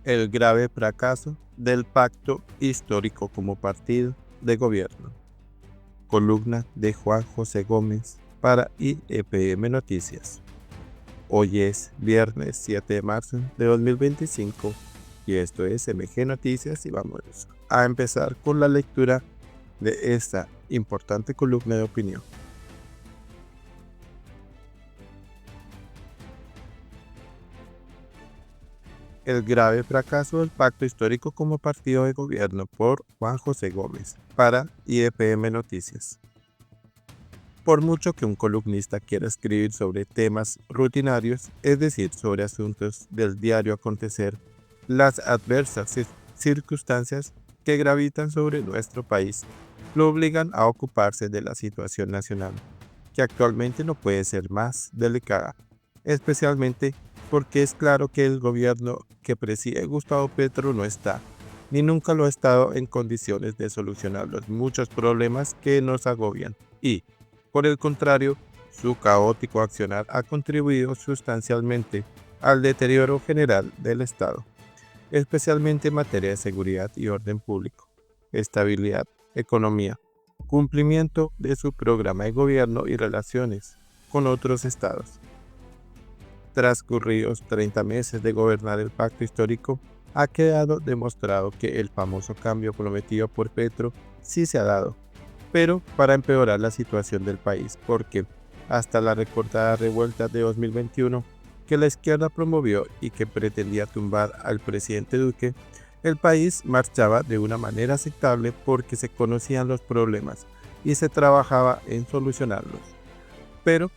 El grave fracaso del pacto histórico como partido de gobierno. Columna de Juan José Gómez para IEPM Noticias. Hoy es viernes 7 de marzo de 2025 y esto es MG Noticias y vamos a empezar con la lectura de esta importante columna de opinión. El grave fracaso del pacto histórico como partido de gobierno por Juan José Gómez para IEPM Noticias. Por mucho que un columnista quiera escribir sobre temas rutinarios, es decir, sobre asuntos del diario acontecer, las adversas circunstancias que gravitan sobre nuestro país lo obligan a ocuparse de la situación nacional, que actualmente no puede ser más delicada, especialmente porque es claro que el gobierno que preside Gustavo Petro no está, ni nunca lo ha estado en condiciones de solucionar los muchos problemas que nos agobian y, por el contrario, su caótico accionar ha contribuido sustancialmente al deterioro general del Estado, especialmente en materia de seguridad y orden público, estabilidad, economía, cumplimiento de su programa de gobierno y relaciones con otros estados. Transcurridos 30 meses de gobernar el pacto histórico, ha quedado demostrado que el famoso cambio prometido por Petro sí se ha dado, pero para empeorar la situación del país, porque hasta la recordada revuelta de 2021 que la izquierda promovió y que pretendía tumbar al presidente Duque, el país marchaba de una manera aceptable porque se conocían los problemas y se trabajaba en solucionarlos. Pero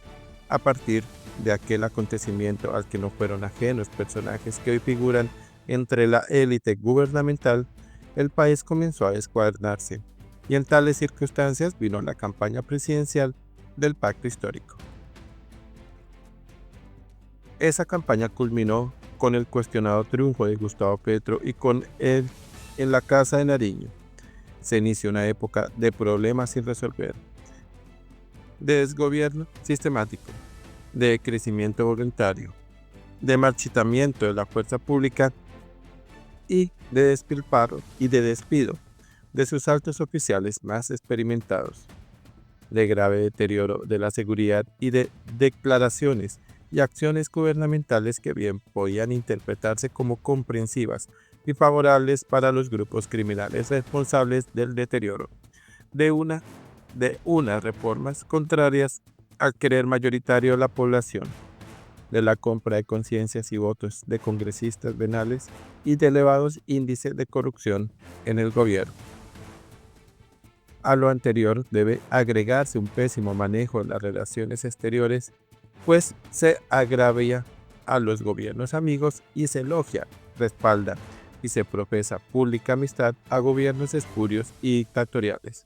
a partir de aquel acontecimiento al que no fueron ajenos personajes que hoy figuran entre la élite gubernamental, el país comenzó a descuadernarse, y en tales circunstancias vino la campaña presidencial del pacto histórico. Esa campaña culminó con el cuestionado triunfo de Gustavo Petro y con él en la Casa de Nariño. Se inició una época de problemas sin resolver, de desgobierno sistemático, de crecimiento voluntario, de marchitamiento de la fuerza pública y de despilfarro y de despido de sus altos oficiales más experimentados, de grave deterioro de la seguridad y de declaraciones y acciones gubernamentales que bien podían interpretarse como comprensivas y favorables para los grupos criminales responsables del deterioro, de unas reformas contrarias al querer mayoritario de la población, de la compra de conciencias y votos de congresistas venales y de elevados índices de corrupción en el gobierno. A lo anterior debe agregarse un pésimo manejo de las relaciones exteriores, pues se agravia a los gobiernos amigos y se elogia, respalda y se profesa pública amistad a gobiernos espurios y dictatoriales.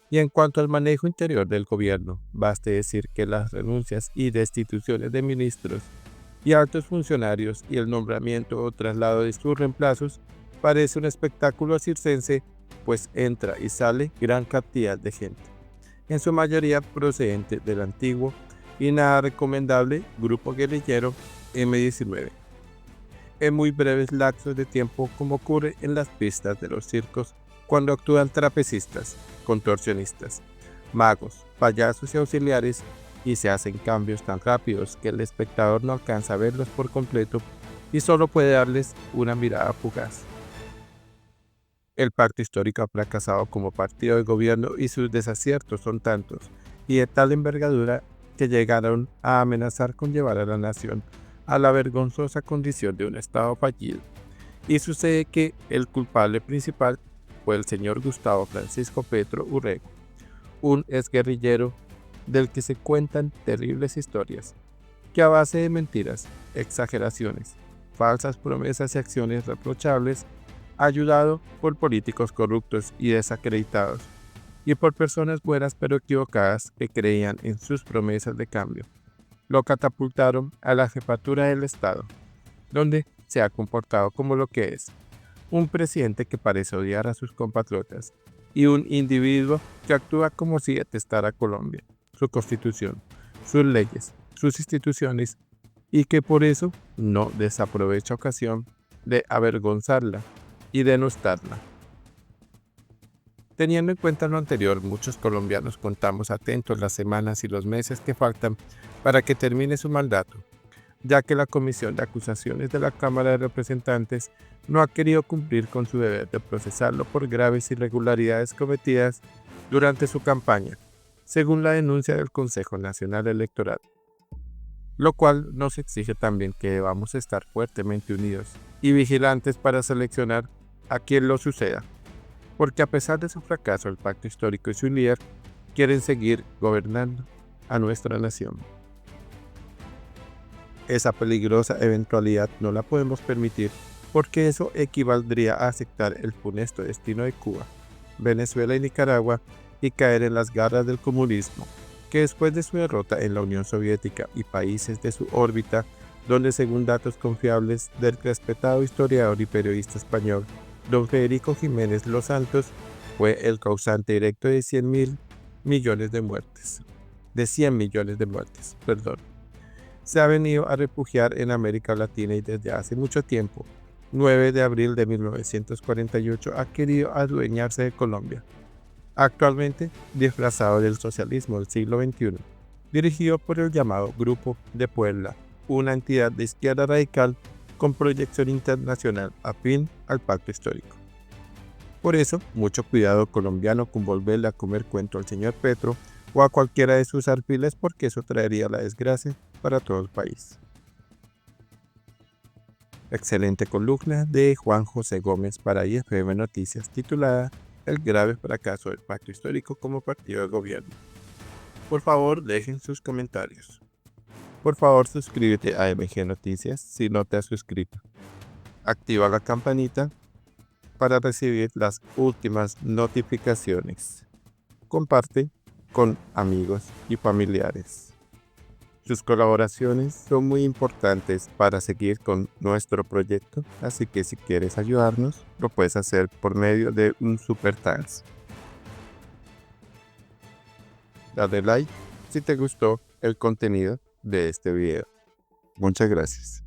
Y en cuanto al manejo interior del gobierno, baste decir que las renuncias y destituciones de ministros y altos funcionarios y el nombramiento o traslado de sus reemplazos parece un espectáculo circense, pues entra y sale gran cantidad de gente, en su mayoría procedente del antiguo y nada recomendable grupo guerrillero M-19, en muy breves lapsos de tiempo, como ocurre en las pistas de los circos cuando actúan trapecistas, contorsionistas, magos, payasos y auxiliares, y se hacen cambios tan rápidos que el espectador no alcanza a verlos por completo y solo puede darles una mirada fugaz. El pacto histórico ha fracasado como partido de gobierno y sus desaciertos son tantos y de tal envergadura que llegaron a amenazar con llevar a la nación a la vergonzosa condición de un estado fallido. Y sucede que el culpable principal fue el señor Gustavo Francisco Petro Urrego, un exguerrillero del que se cuentan terribles historias, que a base de mentiras, exageraciones, falsas promesas y acciones reprochables, ayudado por políticos corruptos y desacreditados, y por personas buenas pero equivocadas que creían en sus promesas de cambio, lo catapultaron a la jefatura del Estado, donde se ha comportado como lo que es, un presidente que parece odiar a sus compatriotas y un individuo que actúa como si detestara Colombia, su constitución, sus leyes, sus instituciones y que por eso no desaprovecha ocasión de avergonzarla y denostarla. Teniendo en cuenta lo anterior, muchos colombianos contamos atentos las semanas y los meses que faltan para que termine su mandato, ya que la Comisión de Acusaciones de la Cámara de Representantes no ha querido cumplir con su deber de procesarlo por graves irregularidades cometidas durante su campaña, según la denuncia del Consejo Nacional Electoral, lo cual nos exige también que debamos estar fuertemente unidos y vigilantes para seleccionar a quien lo suceda, porque a pesar de su fracaso, el pacto histórico y su líder quieren seguir gobernando a nuestra nación. Esa peligrosa eventualidad no la podemos permitir, porque eso equivaldría a aceptar el funesto destino de Cuba, Venezuela y Nicaragua y caer en las garras del comunismo, que después de su derrota en la Unión Soviética y países de su órbita, donde según datos confiables del respetado historiador y periodista español don Federico Jiménez Los Santos, fue el causante directo de 100 millones de muertes. Se ha venido a refugiar en América Latina y desde hace mucho tiempo, 9 de abril de 1948, ha querido adueñarse de Colombia, actualmente disfrazado del socialismo del siglo XXI, dirigido por el llamado Grupo de Puebla, una entidad de izquierda radical con proyección internacional afín al pacto histórico. Por eso, mucho cuidado colombiano con volverle a comer cuento al señor Petro o a cualquiera de sus alfiles, porque eso traería la desgracia para todo el país. Excelente columna de Juan José Gómez para IFM Noticias titulada El grave fracaso del pacto histórico como partido de gobierno. Por favor, dejen sus comentarios. Por favor, suscríbete a MG Noticias si no te has suscrito. Activa la campanita para recibir las últimas notificaciones. Comparte con amigos y familiares. Sus colaboraciones son muy importantes para seguir con nuestro proyecto, así que si quieres ayudarnos, lo puedes hacer por medio de un super thanks. Dale like si te gustó el contenido de este video. Muchas gracias.